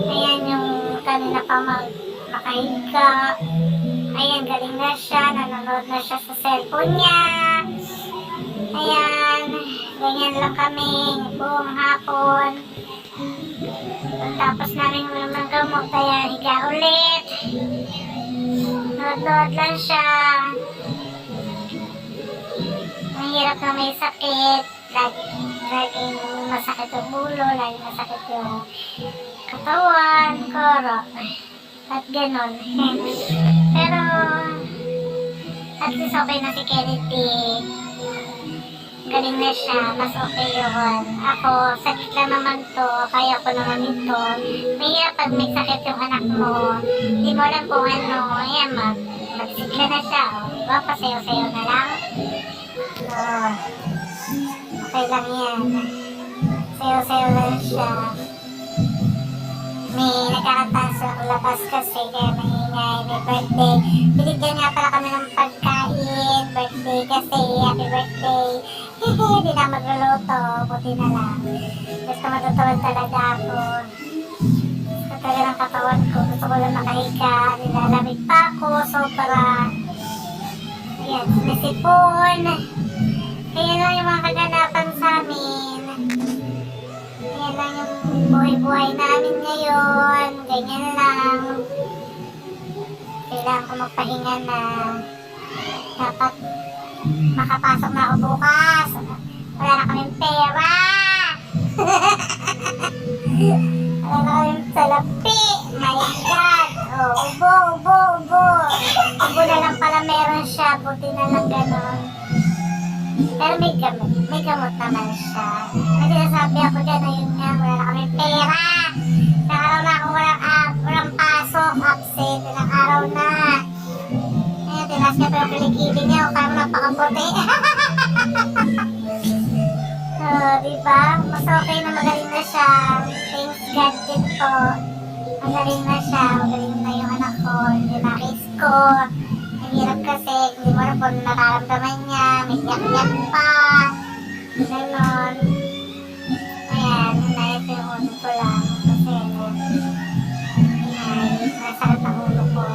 Ayan yung kanina pa makahiga. Ayan, galing na siya. Nanonood na siya sa cellphone niya. Ayan, ganyan lang kami buong hapon. Tapos namin ulam ng gamot, kaya higa ulit. Nood-nood lang siya. Mahirap na may sakit. Laging masakit yung ulo, laging masakit yung katawan, koro. At ganon. Pero, at least okay na si Kennedy. Galing na siya, mas okay yun. Ako, sakit lang naman to, kaya ko naman ito. Mahirap pag may sakit yung anak mo. Hindi mo alam kung ano, ayan, magsigla na siya. Diba, pasayo-sayo na lang. Okay lang yan. Sayo-sayo lang siya. May nagkakataas sa labas kasi, kaya maingay, may birthday. Binigyan nga pala kami ng pagkain, birthday kasi, happy birthday. Hindi na magluluto, buti na lang. Gusto matutulog talaga ako. Gusto talaga ng katawan ko, gusto ko lang makahiga, nilalamig pa ako, sobra. Ayan, sinisipon. Kaya lang yung mga kaganapan sa amin. Ayan lang yung buhay-buhay namin ngayon. Ganyan lang. Kailangan ko magpahinga na. Dapat makapasok na ako bukas. Wala na kaming pera. Wala na kaming salapi. My God. Oh, ubo. Ubo na lang pala meron siya. Buti na lang ganon. Pero may gamot naman siya. May sinasabi ako dyan na yun nga, wala na kami pera. Ilang araw na ako walang pasok, absent, ilang araw na. Ayan, tinas niya pa yung kilikili niya, o parang napakaputi. So, diba? Mas okay na magaling na siya. Thanks God din po. Magaling na siya, magaling na yung anak ko, hindi na-kiss ko. Hirap kasi, hindi mo alam kung nararamdaman niya, may yak-yak pa, gano'n. Ayan, hinayat ko yung ulo ko lang, kasi nasakit ang ulo ko.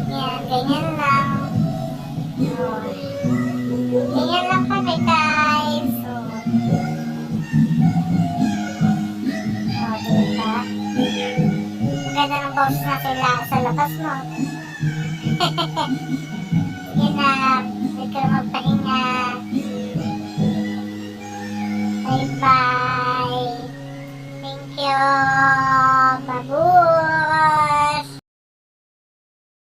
Ayan, ganyan lang. So, ganyan lang kami guys. So, diba? Ang ganda ng boses na sila sa labas mo. Yun na, hindi ka magpahinga. Bye bye. Thank you.